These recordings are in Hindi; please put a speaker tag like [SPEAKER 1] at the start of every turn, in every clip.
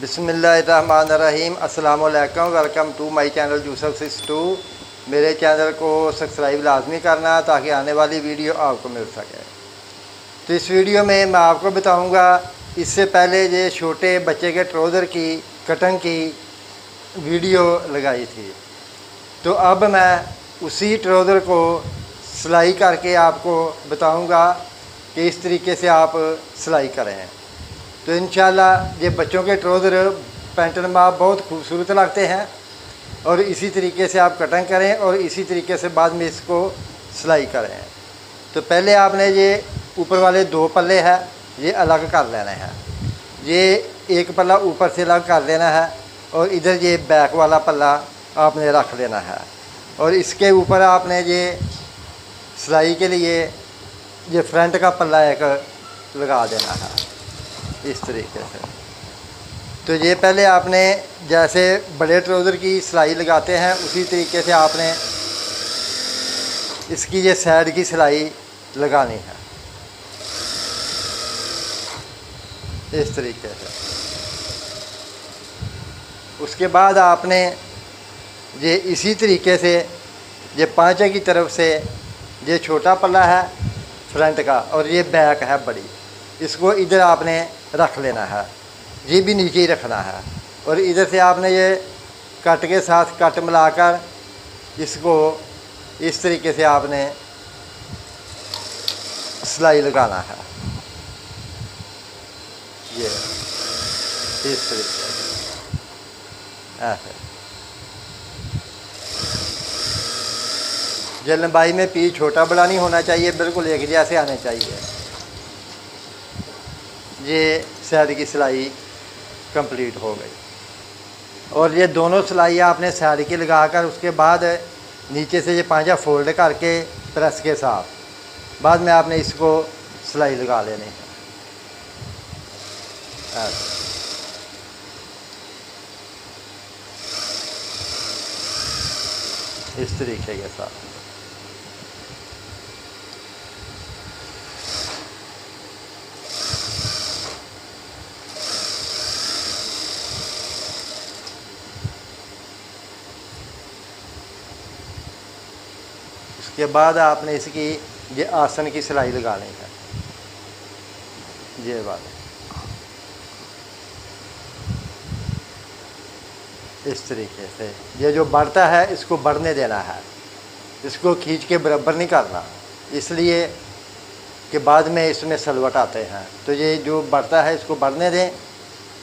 [SPEAKER 1] बिस्मिल्लाहिर्रहमानिर्रहीम। अस्सलामुअलैकुम। Welcome to my channel Yusuf 62। मेरे चैनल को सब्सक्राइब लाजमी करना ताकि आने वाली वीडियो आपको मिल सके। तो इस वीडियो में मैं आपको बताऊंगा, इससे पहले ये छोटे बच्चे के ट्राउज़र की कटिंग की वीडियो लगाई थी, तो अब मैं उसी ट्राउज़र को सिलाई करके आपको बताऊंगा कि इस तरीके से आप सिलाई करें। तो इंशाल्लाह ये बच्चों के ट्राउज़र पैंट नमाज बहुत खूबसूरत लगते हैं और इसी तरीके से आप कटिंग करें और इसी तरीके से बाद में इसको सिलाई करें। तो पहले आपने ये ऊपर वाले दो पल्ले हैं ये अलग कर लेने हैं। ये एक पल्ला ऊपर से अलग कर लेना है और इधर ये बैक वाला पल्ला आपने रख लेना है और इसके ऊपर आपने ये सिलाई के लिए ये फ्रंट का पल्ला एक लगा देना है इस तरीके से। तो ये पहले आपने जैसे बड़े ट्राउज़र की सिलाई लगाते हैं उसी तरीके से आपने इसकी ये साइड की सिलाई लगानी है इस तरीके से। उसके बाद आपने ये इसी तरीके से ये पांचे की तरफ से ये छोटा पल्ला है फ्रंट का और ये बैक है बड़ी, इसको इधर आपने रख लेना है, ये भी नीचे ही रखना है और इधर से आपने ये कट के साथ कट मिलाकर इसको इस तरीके से आपने सिलाई लगाना है। ये इस तरीके से ऐसे ये लंबाई में पीस छोटा बड़ा नहीं होना चाहिए, बिल्कुल एक जैसे आने चाहिए। ये साइड की सिलाई कंप्लीट हो गई और ये दोनों सिलाई आपने साइड की लगाकर उसके बाद नीचे से ये पांचा फोल्ड करके प्रेस के साथ बाद में आपने इसको सिलाई लगा लेनी है इस तरीके के साथ। उसके बाद आपने इसकी ये आसन की सिलाई लगानी है ये वाले इस तरीके से। ये जो बढ़ता है इसको बढ़ने देना है, इसको खींच के बराबर नहीं करना, इसलिए कि बाद में इसमें सलवट आते हैं। तो ये जो बढ़ता है इसको बढ़ने दें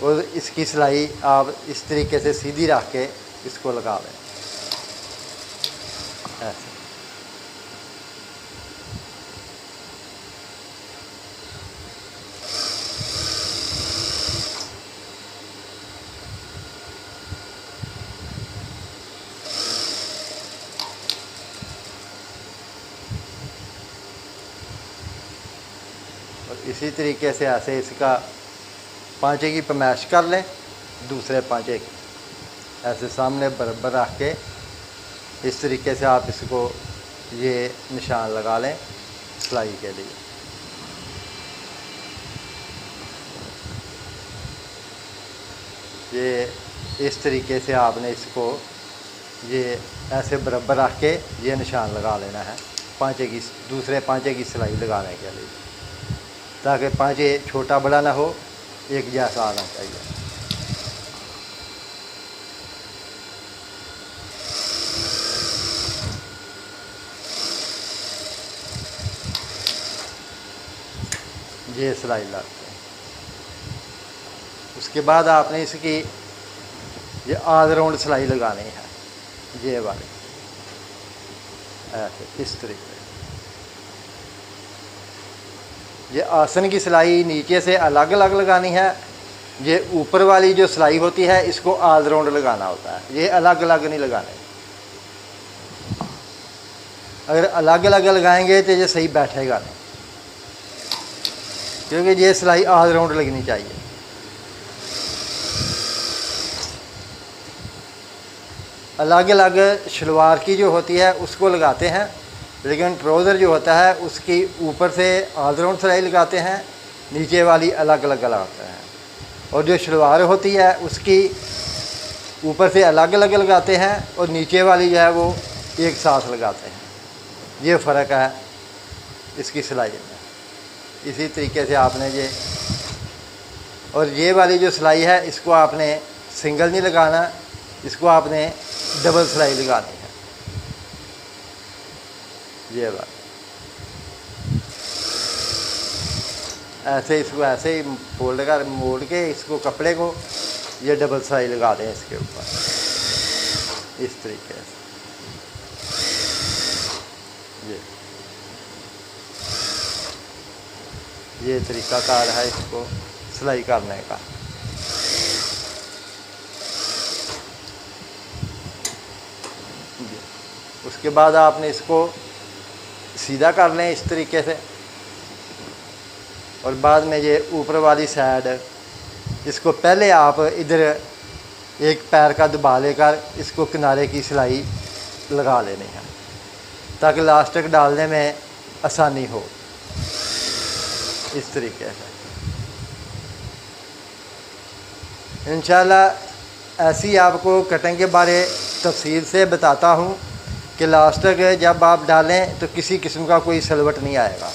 [SPEAKER 1] और इसकी सिलाई आप इस तरीके से सीधी रख के इसको लगा लें ऐसे। और इसी तरीके से ऐसे इसका पांचे की पैमाइश कर लें, दूसरे पांचे की ऐसे सामने बराबर रख के इस तरीके से आप इसको ये निशान लगा लें सिलाई के लिए। ये इस तरीके से आपने इसको ये ऐसे बराबर रख के ये निशान लगा लेना है पांचे की, दूसरे पांचे की सिलाई लगाने के लिए, ताकि पांचे छोटा बड़ा ना हो, एक जैसा आना चाहिए। ये सिलाई लगाते हैं। उसके बाद आपने इसकी ये आध राउंड सिलाई लगानी है ये वाली ऐसे इस तरीके। ये आसन की सिलाई नीचे से अलग अलग लगानी है, ये ऊपर वाली जो सिलाई होती है इसको ऑल राउंड लगाना होता है, ये अलग अलग नहीं लगाने। अगर अलग अलग लगाएंगे तो ये सही बैठेगा नहीं, क्योंकि ये सिलाई ऑल राउंड लगनी चाहिए। अलग अलग शलवार की जो होती है उसको लगाते हैं, लेकिन ट्राउज़र जो होता है उसकी ऊपर से ऑल राउंड सिलाई लगाते हैं, नीचे वाली अलग अलग लगाते हैं। और जो शलवार होती है उसकी ऊपर से अलग अलग लगाते हैं और नीचे वाली जो है वो एक साथ लगाते हैं। ये फ़र्क है इसकी सिलाई में। इसी तरीके से आपने ये, और ये वाली जो सिलाई है इसको आपने सिंगल नहीं लगाना, इसको आपने डबल सिलाई लगानी है। ये बात ऐसे, इसको ऐसे ही फोल्ड कर मोड़ के इसको कपड़े को ये डबल सिलाई लगा दें इसके ऊपर, इस तरीके से। ये तरीक़ाकार है इसको सिलाई करने का। उसके बाद आपने इसको सीधा कर लें इस तरीके से, और बाद में ये ऊपर वाली साइड इसको पहले आप इधर एक पैर का दबा लेकर इसको किनारे की सिलाई लगा लेनी है ताकि इलास्टिक डालने में आसानी हो, इस तरीके से। इंशाल्लाह ऐसी आपको कटिंग के बारे तफसील से बताता हूँ कि इलास्टिक जब आप डालें तो किसी किस्म का कोई सलवट नहीं आएगा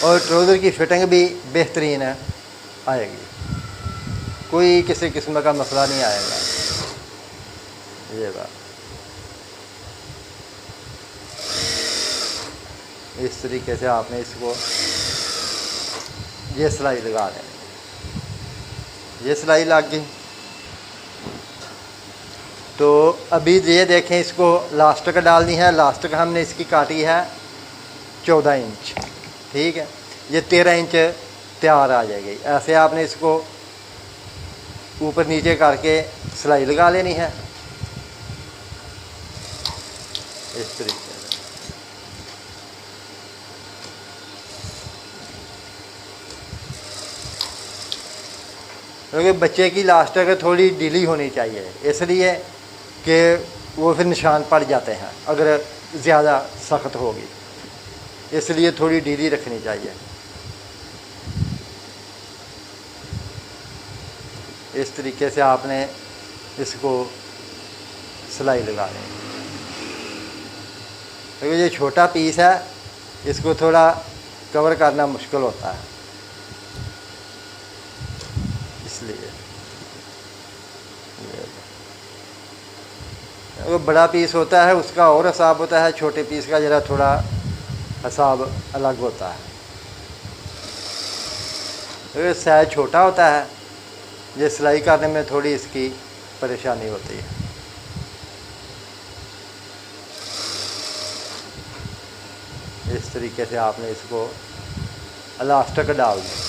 [SPEAKER 1] और ट्राउज़र की फिटिंग भी बेहतरीन आएगी, कोई किसी किस्म का मसला नहीं आएगा। ये बात इस तरीके से आपने इसको ये सिलाई लगा दें। ये सिलाई लग गई तो अभी ये देखें, इसको इलास्टिक डालनी है। इलास्टिक हमने इसकी काटी है 14 इंच, ठीक है। ये 13 इंच तैयार आ जाएगी। ऐसे आपने इसको ऊपर नीचे करके सिलाई लगा लेनी है इस तरीके से। क्योंकि बच्चे की इलास्टिक थोड़ी ढीली होनी चाहिए, इसलिए कि वो फिर निशान पड़ जाते हैं अगर ज़्यादा सख्त होगी, इसलिए थोड़ी ढीली रखनी चाहिए। इस तरीके से आपने इसको सिलाई लगा लें। क्योंकि ये छोटा पीस है, इसको थोड़ा कवर करना मुश्किल होता है, इसलिए। अगर बड़ा पीस होता है उसका और हिसाब होता है, छोटे पीस का ज़रा थोड़ा हिसाब अलग होता है। अगर साइज छोटा होता है, ये सिलाई करने में थोड़ी इसकी परेशानी होती है। इस तरीके से आपने इसको इलास्टिक डाल दें।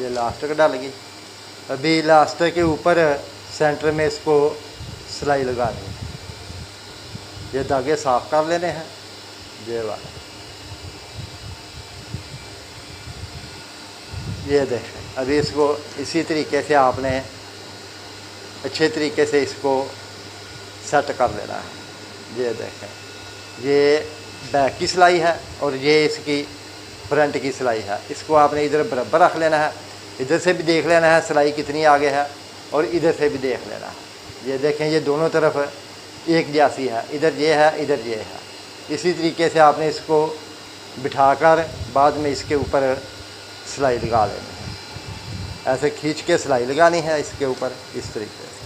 [SPEAKER 1] ये इलास्टिक डाल गई। अभी इलास्टिक के ऊपर सेंटर में इसको सिलाई लगानी है। ये धागे साफ कर लेने हैं। ये वाला, ये देखें। अभी इसको इसी तरीके से आपने अच्छे तरीके से इसको सेट कर लेना है। ये देखें, ये बैक की सिलाई है और ये इसकी फ्रंट की सिलाई है। इसको आपने इधर बराबर रख लेना है, इधर से भी देख लेना है सिलाई कितनी आगे है और इधर से भी देख लेना है। ये देखें, ये दोनों तरफ एक जैसी है, इधर ये है इधर ये है। इसी तरीके से आपने इसको बिठाकर बाद में इसके ऊपर सिलाई लगा लेनी है। ऐसे खींच के सिलाई लगानी है इसके ऊपर इस तरीके से।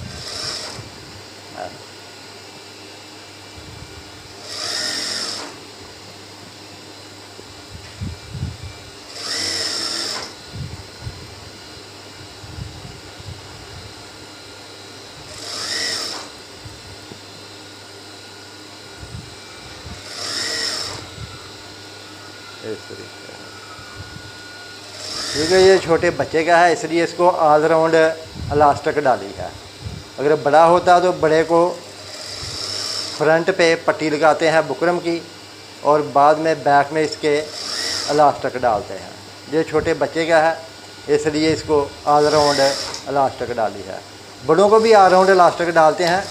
[SPEAKER 1] इस तरीके से, क्योंकि ये छोटे बच्चे का है इसलिए इसको ऑल राउंड इलास्टिक डाली है। अगर बड़ा होता तो बड़े को फ्रंट पे पट्टी लगाते हैं बुकरम की और बाद में बैक में इसके इलास्टिक डालते हैं। ये छोटे बच्चे का है इसलिए इसको ऑल राउंड इलास्टिक डाली है। बड़ों को भी ऑल राउंड इलास्टिक डालते हैं।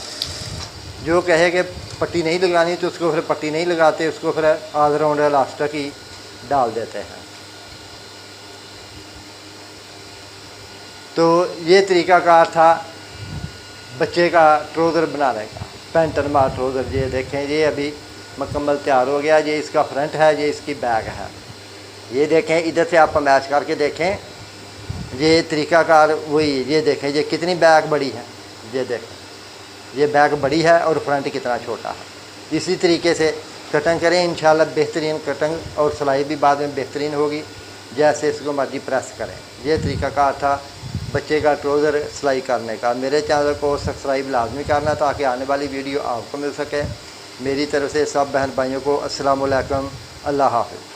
[SPEAKER 1] जो कहे कि पट्टी नहीं लगानी तो उसको फिर पट्टी नहीं लगाते, उसको फिर ऑल राउंड इलास्टिक ही डाल देते हैं। तो ये तरीक़ाकार था बच्चे का ट्राउज़र बनाने का, पैंट नुमा ट्राउज़र। ये देखें, ये अभी मुकम्मल तैयार हो गया। ये इसका फ्रंट है, ये इसकी बैक है। ये देखें, इधर से आप मैच करके देखें, ये तरीक़ाकार वही। ये देखें, ये कितनी बैक बड़ी है, ये देखें, ये बैक बड़ी है और फ्रंट कितना छोटा है। इसी तरीके से कटिंग करें, इंशाल्लाह बेहतरीन कटिंग और सिलाई भी बाद में बेहतरीन होगी, जैसे इसको मर्जी प्रेस करें। यह तरीक़ाकार था बच्चे का ट्राउज़र सिलाई करने का। मेरे चैनल को सब्सक्राइब लाजमी करना ताकि आने वाली वीडियो आपको मिल सके। मेरी तरफ से सब बहन भाइयों को अस्सलाम वालेकुम, अल्लाह हाफ़िज़।